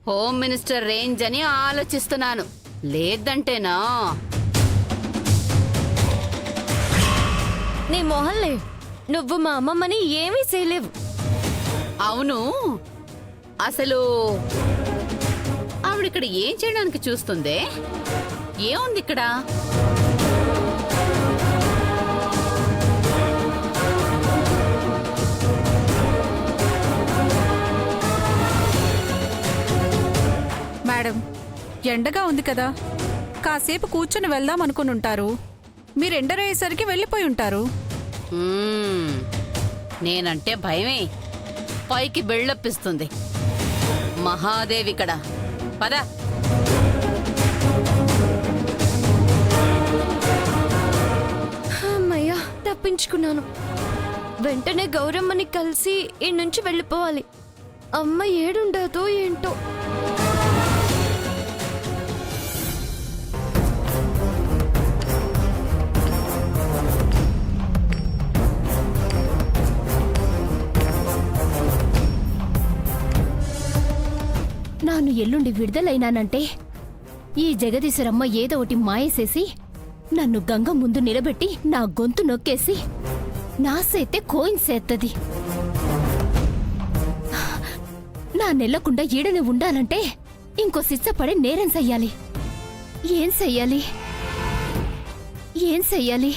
Home minister range అని ఆలోచిస్తున్నాను. లేదంటేనా నీ మొహల్లే, నువ్వు మా అమ్మమ్మని ఏమీ చేయలేవు. అవును, అసలు ఆవిడిక్కడ ఏం చేయడానికి చూస్తుందే? ఏముంది ఇక్కడ? మేడం, ఎండగా ఉంది కదా, కాసేపు కూర్చుని వెళ్దాం అనుకునుంటారు. మీరు ఎండరయ్యేసరికి వెళ్ళిపోయి ఉంటారు. నేనంటే భయమే, పైకి బెళ్ళొప్పిస్తుంది. మహాదేవి ఇక్కడ, పద. అమ్మయ్యా, తప్పించుకున్నాను. వెంటనే గౌరమ్మని కలిసి ఈ నుంచి వెళ్ళిపోవాలి. అమ్మ ఏడుండదో ఏంటో. నాను ఎల్లుండి విడుదలైనానంటే ఈ జగదీశ్వరమ్మ ఏదో ఒకటి మాయేసేసి నన్ను గంగ ముందు నిలబెట్టి నా గొంతు నొక్కేసి నా సేతే కోయిన్సేత్తది. నా నెల్లకుండా ఈడనే ఉండాలంటే ఇంకో సిచ్చపడే నేరం చెయ్యాలి. ఏం చెయ్యాలి? ఏం చెయ్యాలి?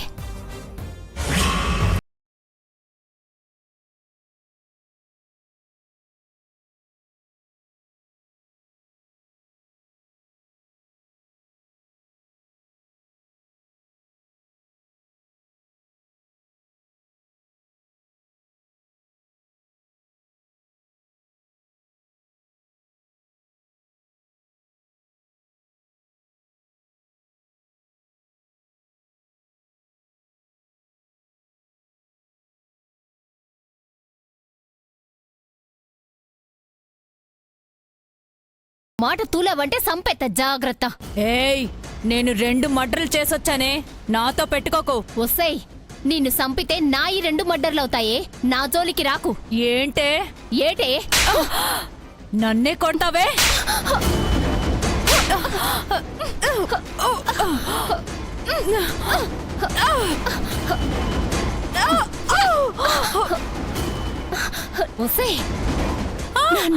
మాట తూలావంటే సంపెత్త జాగ్రత్త. ఏయ్, నేను 2 మర్డర్లు చేసొచ్చానే, నాతో పెట్టుకోకు. ఒసేయ్, నిన్ను సంపితే నా ఈ 2 మర్డర్లవుతాయే, నా జోలికి రాకు. ఏంటే ఏటే? నన్నే కొడతావే? ఒసేయ్,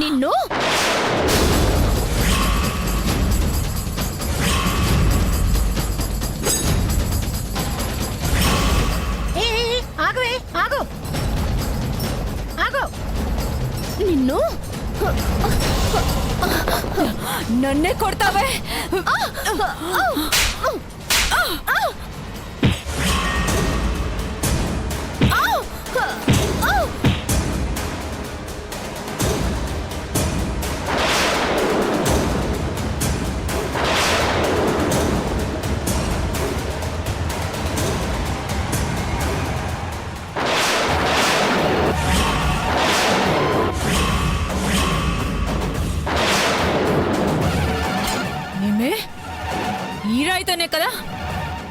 నిన్ను నిన్ను నన్నే కొడతావే? ఈరాయితోనే కదా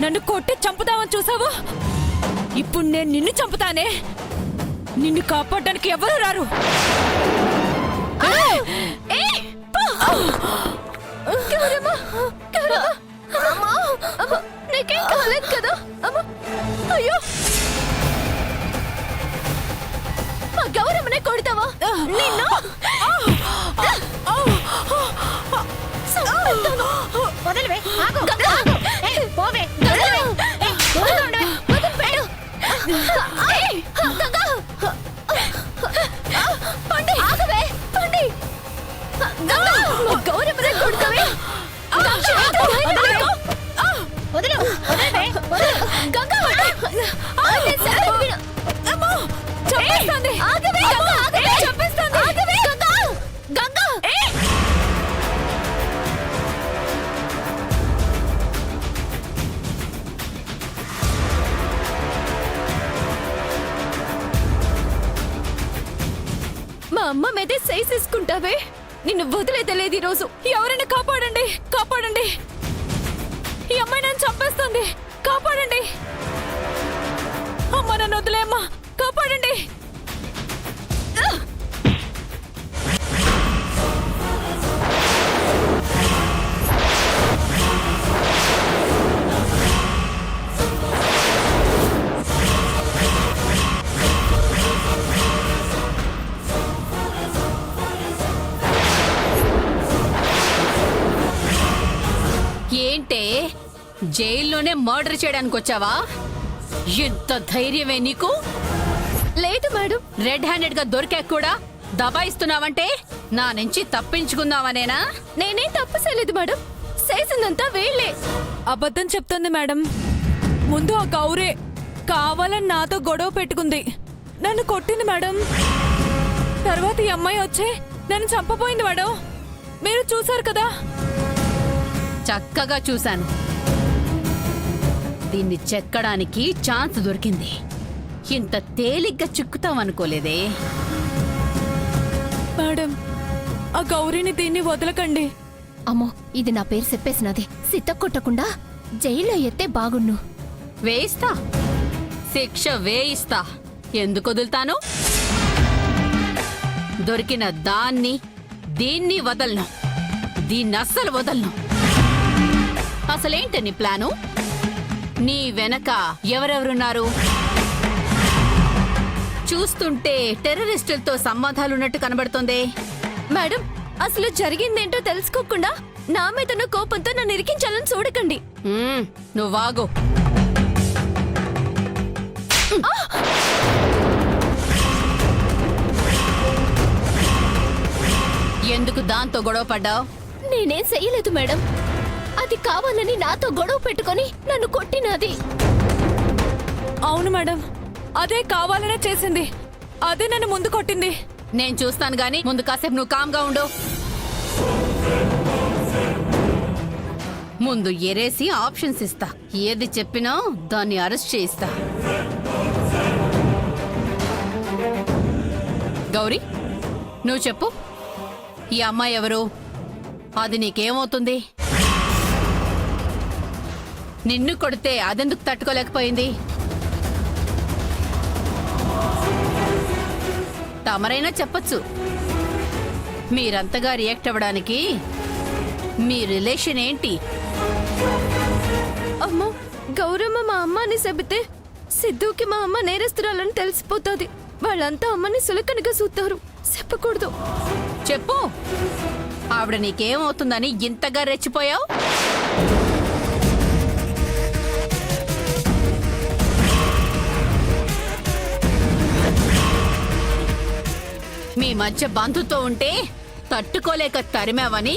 నన్ను కొట్టి చంపుతామని చూసావు. ఇప్పుడు నేను నిన్ను చంపుతానే. నిన్ను కాపాడడానికి ఎవరు రారు. నీకేం కాలేదు కదా? అయ్యో, మా గౌరమ్మనే కొడతావా? నిన్ను వదిలివే, ఆగు, ఆగు, పోవే, పండి, ఆగవే, పండి. గౌరమ్మనే కొడతావే? వదిలు, వదిలివే, గంగా చంపేస్తుంది. ఆగవే, ఆగవే, చంపేస్తుంది. ఆగవే, గంగా, గంగా. మా అమ్మ మీదే చేసేసుకుంటావే? నిన్ను వదిలేదలేదు ఈరోజు. ఎవరైనా కాపాడండి, కాపాడండి. ఈ అమ్మాయి నన్ను చంపేస్తుంది, కాపాడండి. అమ్మ, నన్ను వదిలేమ్మా, కాపాడండి. జైల్లోనే మర్డర్ చేయడానికి వచ్చావా? ఎంత ధైర్యమే నీకు? లేదు మేడం. రెడ్ హ్యాండెడ్ గా దొరికాక కూడా దబాయిస్తున్నావంటే నా నుంచి తప్పించుకుందామనేనా? నేనేం తప్పు చేయలేదు మేడం. చేసిందంతా వీళ్ళే. అబద్ధం చెప్తుంది మేడం. ముందు ఆ గౌరే కావాలని నాతో గొడవ పెట్టుకుంది, నన్ను కొట్టింది మేడం. తర్వాత ఈ అమ్మాయి వచ్చే నన్ను చంపపోయింది మేడం. మీరు చూసారు కదా. చక్కగా చూశాను. దీన్ని చెక్కడానికి ఛాన్స్ దొరికింది. ఇంత తేలిగ్గా చిక్కుతామనుకోలేదే. మేడం, ఆ గౌరీని దీన్ని వదలకండి. అమ్మో, ఇది నా పేరు చెప్పేసినది. సితక్కొట్టకుండా జైల్లో ఎత్తే బాగున్ను. వేయిస్తా, శిక్ష వేయిస్తా. ఎందుకు వదులుతాను? దొరికిన దాన్ని దీన్ని వదలను. దీన్ని అస్సలు వదలను. అసలేంటి నీ ప్లాను? నీ వెనక ఎవరెవరున్నారు? చూస్తుంటే టెర్రరిస్టులతో సంబంధాలున్నట్టు కనబడుతోంది. మేడం, అసలు జరిగిందేంటో తెలుసుకోకుండా నా మీద కోపంతో నన్ను ఇరికించాలని చూడకండి. నువ్వాగు. ఎందుకు దాంతో గొడవ పడ్డావు? నేనేం చెయ్యలేదు మేడం. అది కావాలని నాతో గొడవ పెట్టుకొని నన్ను కొట్టినది. అవును మేడం, అదే కావాలనే చేసింది. అదే నన్ను ముందు కొట్టింది. నేను చూస్తాను గాని ముందు కాసేపు నువ్వు కామ్గా ఉండు. ముందు ఎరేసి ఆప్షన్స్ ఇస్తా. ఏది చెప్పినా దాన్ని అరెస్ట్ చేయిస్తా. గౌరీ, నువ్వు చెప్పు. ఈ అమ్మాయి ఎవరు? అది నీకేమవుతుంది? నిన్ను కొడితే అదెందుకు తట్టుకోలేకపోయింది? తమరైనా చెప్పచ్చు. మీరంతగా రియాక్ట్ అవ్వడానికి మీ రిలేషన్ ఏంటి? అమ్మో, గౌరమ్మ మా అమ్మ అని చెబితే సిద్ధుకి మా అమ్మ నేరస్తురాలని తెలిసిపోతుంది. వాళ్ళంతా అమ్మని సులకనగా చూస్తారు. చెప్పకూడదు. చెప్పు. ఆవిడ నీకేమవుతుందని ఇంతగా రెచ్చిపోయావు? మీ మధ్య బంధుతో ఉంటే తట్టుకోలేక తరిమావని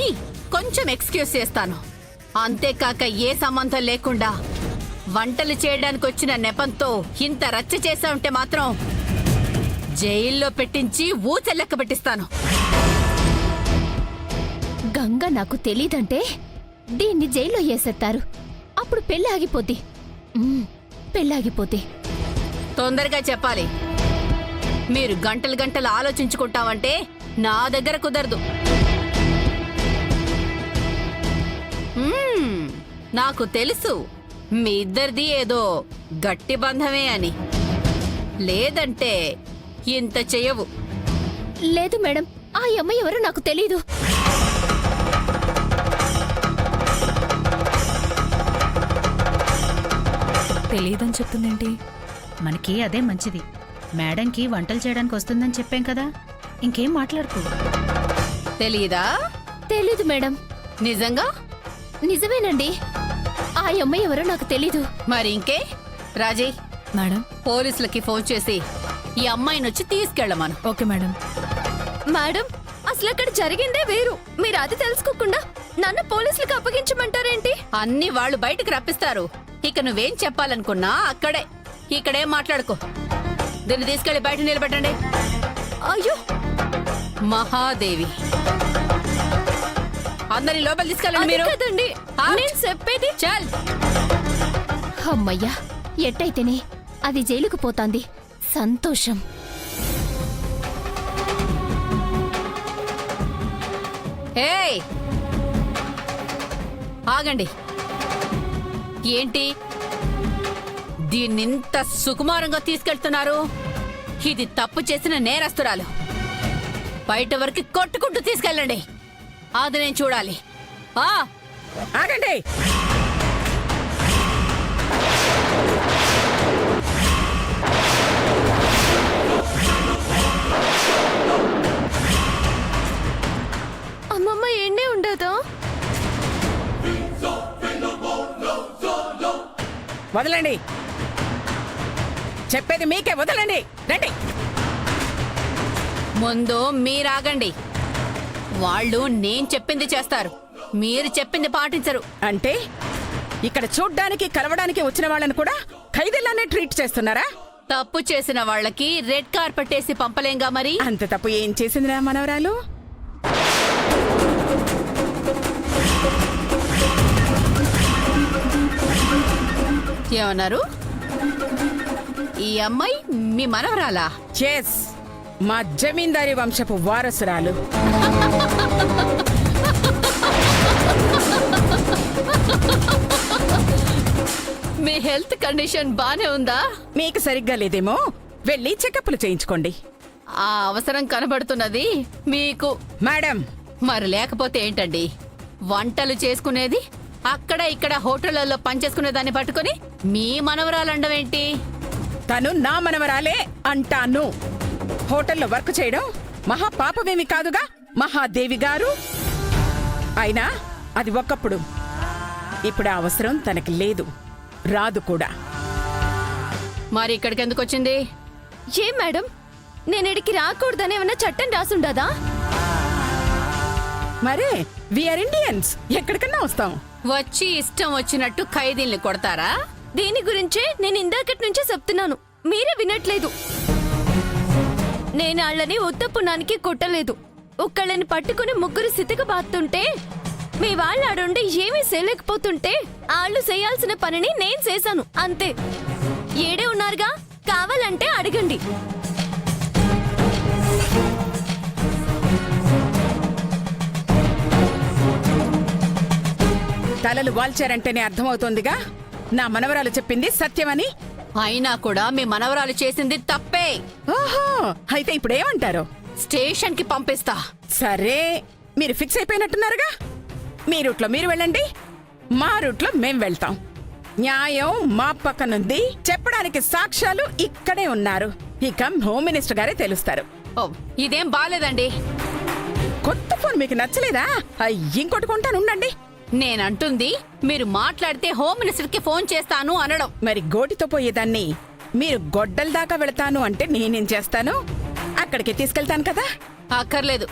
కొంచెం ఎక్స్క్యూజ్ చేస్తాను. అంతేకాక ఏ సంబంధం లేకుండా వంటలు చేయడానికి వచ్చిన నెపంతో ఇంత రచ్చ చేసా ఉంటే మాత్రం జైల్లో పెట్టించి ఊచెల్లెక్క పెట్టిస్తాను. గంగ నాకు తెలీదంటే దీన్ని జైల్లో వేసేస్తారు. అప్పుడు పెళ్ళి ఆగిపోద్ది. పెళ్ళాగిపోతే తొందరగా చెప్పాలి. మీరు గంటలు గంటలు ఆలోచించుకుంటామంటే నా దగ్గర కుదరదు. నాకు తెలుసు మీ ఇద్దరిది ఏదో గట్టి బంధమే అని. లేదంటే ఇంత చెయ్యవు. లేదు మేడం, ఆ అమ్మాయి ఎవరో నాకు తెలీదు. తెలియదని చెప్తుందేంటి? మనకి అదే మంచిది. మేడంకి వంటలు చేయడానికి వస్తుందని చెప్పాం కదా, ఇంకేం మాట్లాడుకో. తెలీదా? తెలీదు మేడం. నిజంగా? నిజమేనండి. ఆ అమ్మాయి ఎవరో నాకు తెలీదు. మరి ఇంకే రాజీ, మేడం. పోలీసులకి ఫోన్ చేసి ఈ అమ్మాయిని వచ్చి తీసుకెళ్ళమను. Okay madam. మేడం, అసలు అక్కడ జరిగిందే వేరు. మీరు అది తెలుసుకోకుండా నన్ను పోలీసులకు అప్పగించమంటారేంటి? అన్ని వాళ్ళు బయటకు రప్పిస్తారు. ఇక నువ్వేం చెప్పాలనుకున్నా అక్కడే. ఇక్కడేం మాట్లాడుకో. దీన్ని తీసుకెళ్లి బయట నిలబెట్టండి. అయ్యో మహాదేవి, అందరి లోపల తీసుకెళ్ళండి. మీరు కదండి Out. నేను చెప్పేది. చల్. అమ్మయ్యా, ఎట్టయితేనే అది జైలుకు పోతాంది. సంతోషం. ఏయ్, ఆగండి. ఏంటి దీన్నింత సుకుమారంగా తీసుకెళ్తున్నారు? ఇది తప్పు చేసిన నేరస్తురాలు. బయట వరకు కొట్టుకుంటూ తీసుకెళ్ళండి. అది నేను చూడాలి. ఆగండి. అమ్మమ్మ ఎండే ఉండదా? వదలండి, చెప్పేది మీకే, వదలండి, రండి. ముందు మీరాగండి. వాళ్ళు నేను చెప్పింది చేస్తారు, మీరు చెప్పింది పాటించరు. అంటే ఇక్కడ చూడ్డానికి కలవడానికి వచ్చిన వాళ్ళని కూడా ఖైదీలానే ట్రీట్ చేస్తున్నారా? తప్పు చేసిన వాళ్ళకి రెడ్ కార్పెట్ వేసి పంపలేంగా మరి. అంత తప్పు ఏం చేసింది నా మనవరాలు? ఏమన్నారు? ఈ అమ్మాయి మీ మనవరాలా? చెస్, మా జమీందారీ వంశపు వారసురాలు. మీ హెల్త్ కండిషన్ బానే ఉందా? మీకు సరిగ్గా లేదేమో, వెళ్ళి చెకప్లు చేయించుకోండి. ఆ అవసరం కనబడుతున్నది మీకు. మేడం, మరి లేకపోతే ఏంటండి? వంటలు చేసుకునేది అక్కడ ఇక్కడ హోటళ్లలో పనిచేసుకునే దాన్ని పట్టుకుని మీ మనవరాలండం ఏంటి? తను నా మనవరాలే అంటాను. హోటల్లో వర్క్ చేయడం మహా పాపమేమి కాదుగా మహాదేవి గారు. అయినా అది ఒకప్పుడు, ఇప్పుడు ఆ అవసరం తనకి లేదు, రాదు కూడా. మరి ఇక్కడికి ఎందుకు వచ్చింది? ఏ మేడం, నేను ఇడికి రాకూడదని ఏమన్నా చట్టం రాసుండదా? మరే వీఆర్ ఇండియన్స్, ఎక్కడికన్నా వస్తాం. వచ్చి ఇష్టం వచ్చినట్టు ఖైదీల్ని కొడతారా? దీని గురించే నేను ఇందాకటి నుంచే చెప్తున్నాను, మీరే వినట్లేదు. నేను వాళ్ళని ఉత్తపున్నానికి కొట్టలేదు. ఒక్కళ్ళని పట్టుకుని ముగ్గురు సితికి బాతుంటే మీ వాళ్ళు ఆడుండి ఏమీ చేయలేకపోతుంటే వాళ్ళు చేయాల్సిన పనిని నేను చేశాను అంతే. ఏడే ఉన్నారుగా, కావాలంటే అడగండి. తలలు వాల్చారంటేనే అర్థమవుతోందిగా నా మనవరాలు చెప్పింది సత్యమని. అయినా కూడా మీ మనవరాలు చేసింది తప్పే. ఓహో, అయితే ఇప్పుడు ఏమంటారు? స్టేషన్ కి పంపిస్తా. సరే, మీరు ఫిక్స్ అయిపోయినట్టున్నారుగా. మీ రూట్లో మీరు వెళ్ళండి, మా రూట్లో మేం వెళ్తాం. న్యాయం మా పక్కనుంది, చెప్పడానికి సాక్ష్యాలు ఇక్కడే ఉన్నారు. ఇక హోమ్ మినిస్టర్ గారే తెలుస్తారు. ఓ, ఇదేం బాలేదండి. కొత్త ఫోన్ మీకు నచ్చలేదా? ఇంకోటి కొంటాను, ఉండండి. నేనంటుంది మీరు మాట్లాడితే హోమ్ మినిస్టర్ కి ఫోన్ చేస్తాను అనడం. మరి గోటితో పోయేదాన్ని మీరు గొడ్డల దాకా వెళతాను అంటే నేనేం చేస్తాను? అక్కడికి తీసుకెళ్తాను కదా. అక్కర్లేదు,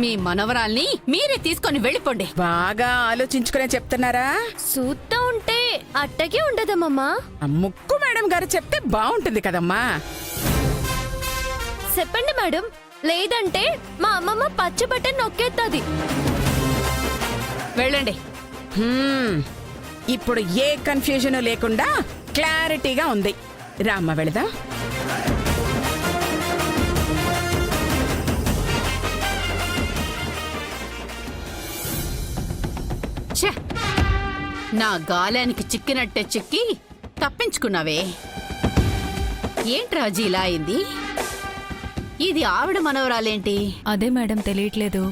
మీ మనవరాల్ని మీరే తీసుకొని వెళ్ళిపోండి. బాగా ఆలోచించుకునే చెప్తున్నారా? చూస్తా ఉంటే అట్టగే ఉండదమ్మా. ఆ ముక్కు మేడం గారు చెప్తే బాగుంటుంది కదమ్మా. చెప్పండి మేడం, లేదంటే మా అమ్మమ్మ పచ్చ బట్టన్ నొక్కేత్తది. వెళ్ళండి. ఇప్పుడు ఏ కన్ఫ్యూజన్ లేకుండా క్లారిటీగా ఉంది. రామ్మ వెళదాం. ఛే, నా గాలానికి చిక్కినట్టే చిక్కి తప్పించుకున్నావే. ఏంట్రాజీ ఇలా అయింది? ఇది ఆవిడ మనవరాలేంటి? అదే మేడం తెలియట్లేదు.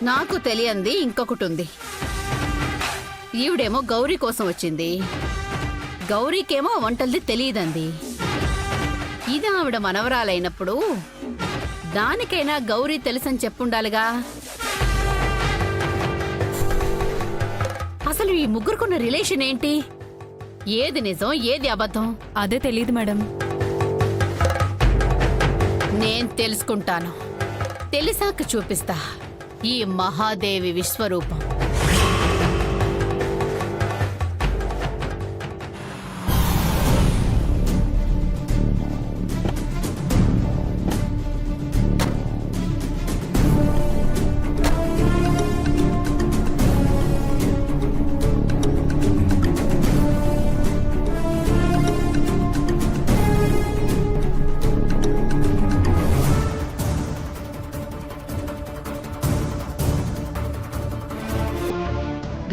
నాకు తెలియంది ఇంకొకటి ఉంది. ఈవిడేమో గౌరీ కోసం వచ్చింది, గౌరీకేమో వంటల్ది తెలియదంది. ఇది ఆవిడ మనవరాలైనప్పుడు దానికైనా గౌరీ తెలుసని చెప్పుండాలిగా. అసలు ఈ ముగ్గురుకున్న రిలేషన్ ఏంటి? ఏది నిజం, ఏది అబద్ధం? అదే తెలియదు మేడం. నేను తెలుసుకుంటాను. తెలిసాక చూపిస్తా ఈ మహాదేవి విశ్వరూపం.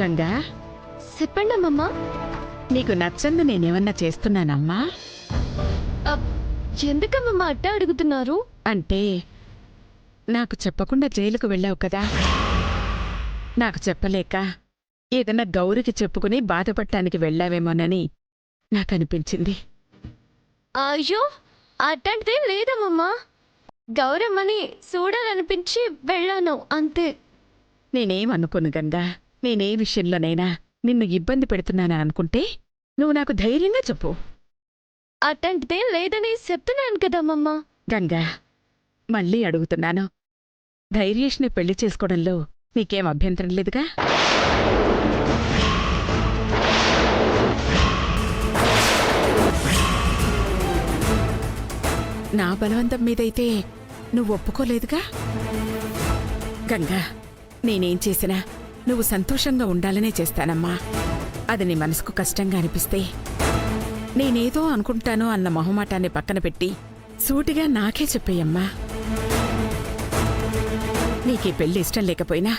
గంగా, చెప్పండి అమ్మమ్మ. నీకు నచ్చంది నేనేమన్నా చేస్తున్నానమ్మా? ఎందుకమ్మమ్మ అట్ట అడుగుతున్నారు? అంటే నాకు చెప్పకుండా జైలుకు వెళ్ళావు కదా, నాకు చెప్పలేక ఏదన్నా గౌరికి చెప్పుకుని బాధపడటానికి వెళ్ళావేమోనని నాకనిపించింది. అయ్యో, అట్టంటిదేం లేదమ్మమ్మ. గౌరమ్మని చూడాలనిపించి వెళ్ళాను అంతే. నేనేమనుకోను గంగా, నేనే విషయంలోనైనా నిన్ను ఇబ్బంది పెడుతున్నానని అనుకుంటే నువ్వు నాకు ధైర్యంగా చెప్పు. అట్లాంటిదేం లేదని చెప్తున్నాను కదమ్మమ్మ. గంగా, మళ్ళీ అడుగుతున్నాను, ధైర్యేష్ని పెళ్లి చేసుకోవడంలో నీకేం అభ్యంతరం లేదుగా? నా బలవంతం మీదైతే నువ్వు ఒప్పుకోలేదుగా? గంగా, నేనేం చేసినా నువ్వు సంతోషంగా ఉండాలనే చేస్తానమ్మా. అది నీ మనసుకు కష్టంగా అనిపిస్తే నేనేదో అనుకుంటానో అన్న మొహమాటాన్ని పక్కన పెట్టి సూటిగా నాకే చెప్పేయమ్మా. నీకీ పెళ్లి ఇష్టం లేకపోయినా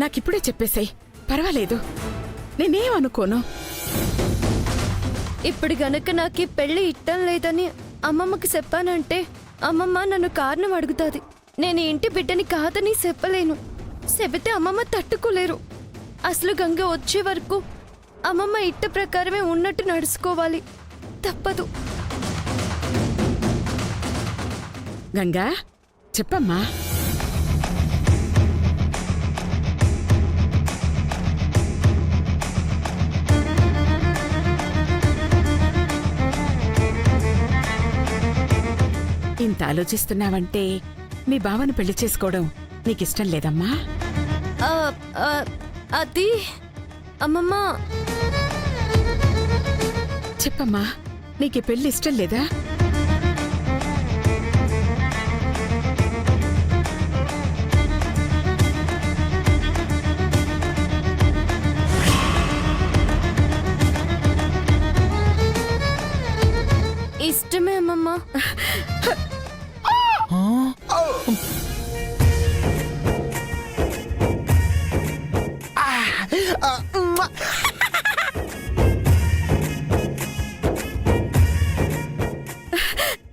నాకిప్పుడే చెప్పేసేయ్, పర్వాలేదు, నేనేం అనుకోను. ఇప్పుడు గనక నాకు ఈ పెళ్లి ఇట్టం లేదని అమ్మమ్మకి చెప్పానంటే అమ్మమ్మ నన్ను కారణం అడుగుతాది. నేను ఈ ఇంటి బిడ్డని కాదని చెప్పలేను. చెబితే అమ్మమ్మ తట్టుకోలేరు. అసలు గంగ వచ్చే వరకు అమ్మమ్మ ఇట్ట ప్రకారమే ఉన్నట్టు నడుచుకోవాలి, తప్పదు. గంగా, చెప్పమ్మా. ఇంత ఆలోచిస్తున్నావంటే మీ బావను పెళ్లి చేసుకోవడం నీకిష్టం లేదమ్మా? ఆ, ఆ, అది అమ్మమ్మ, చెప్పమ్మా, నీకీ పెళ్లి ఇష్టం లేదా? ఇష్టమే అమ్మమ్మ.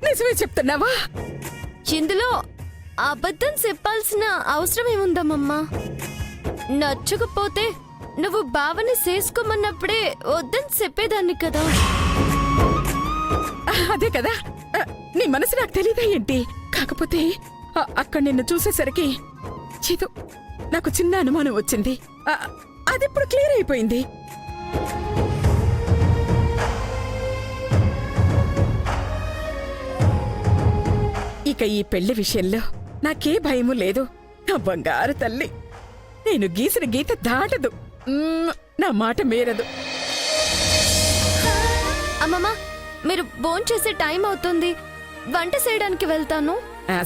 నిజమే చెప్తున్నావా? ఇందులో అబద్ధం చెప్పాల్సిన అవసరం ఏముందమ్మమ్మా? నచ్చకపోతే నువ్వు బావని చేసుకోమన్నప్పుడే వద్దని చెప్పేదాన్ని కదా. అదే కదా, నీ మనసు నాకు తెలీదా ఏంటి? కాకపోతే అక్కడ నిన్ను చూసేసరికి చేదో నాకు చిన్న అనుమానం వచ్చింది. అదిప్పుడు క్లియర్ అయిపోయింది. ఇక ఈ పెళ్లి విషయంలో నాకే భయము లేదు. నా బంగారు తల్లి, నేను గీసిన గీత దాటదు, నా మాట మేరదు. అమ్మమ్మ, మీరు భోంచేసే టైం అవుతుంది, వంట చేయడానికి వెళ్తాను.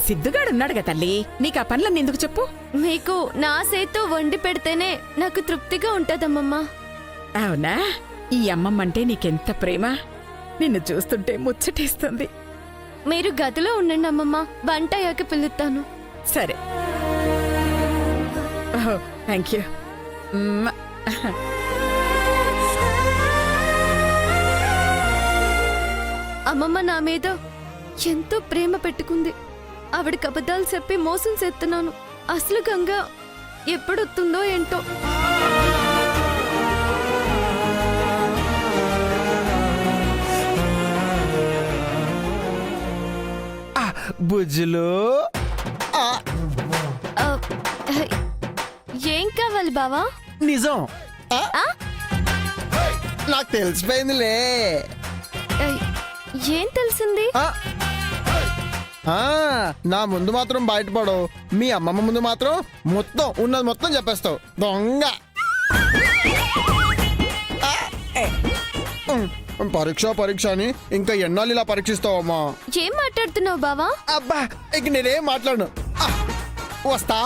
సిద్ధుగాడున్నాడుగా తల్లి, నీకు ఆ పనులన్నీ ఎందుకు చెప్పు? మీకు నా చేత్తో వండి పెడితేనే నాకు తృప్తిగా ఉంటదమ్మమ్మ. అవునా? ఈ అమ్మమ్మంటే నీకెంత ప్రేమ! నిన్ను చూస్తుంటే ముచ్చటేస్తుంది. మీరు గదిలో ఉండండి అమ్మమ్మ, వంట అయ్యాక పిలుస్తాను. సరే. ఓహో, థ్యాంక్ యూ. అమ్మమ్మ నా మీద ఎంతో ప్రేమ పెట్టుకుంది. ఆవిడకి అబద్ధాలు చెప్పి మోసం చేస్తున్నాను. అసలు గంగ ఎప్పుడొస్తుందో ఏంటో. బుజ్జులు, ఆ, ఏం కావాలి బావా? నిజం నాకు తెలిసిపోయిందిలే. ఏం తెలిసింది? నా ముందు మాత్రం బయటపడవు, మీ అమ్మమ్మ ముందు మాత్రం మొత్తం ఉన్నది మొత్తం చెప్పేస్తావు దొంగ. పరీక్ష అని ఇంకా ఎన్నాళ్ళు ఇలా పరీక్షిస్తావమ్మా? ఏం మాట్లాడుతున్నావు బావా? అబ్బా, ఇక నేనేం మాట్లాడను. వస్తా.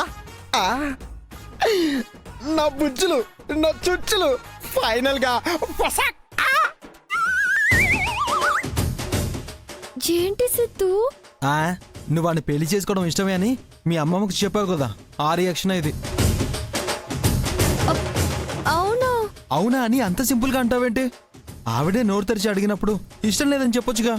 నా బుజ్జులు, నా చుచ్చులు ఫైనల్ గా ఏంటి సిద్ధు? నువ్వు వాడిని పెళ్లి చేసుకోవడం ఇష్టమే అని మీ అమ్మమ్మకు చెప్పావు కదా, ఆ రియాక్షన్ ఇది. అవునా? అవునా అని అంత సింపుల్ గా అంటావేంటి? ఆవిడే నోరు తెరిచి అడిగినప్పుడు ఇష్టం లేదని చెప్పొచ్చుగా.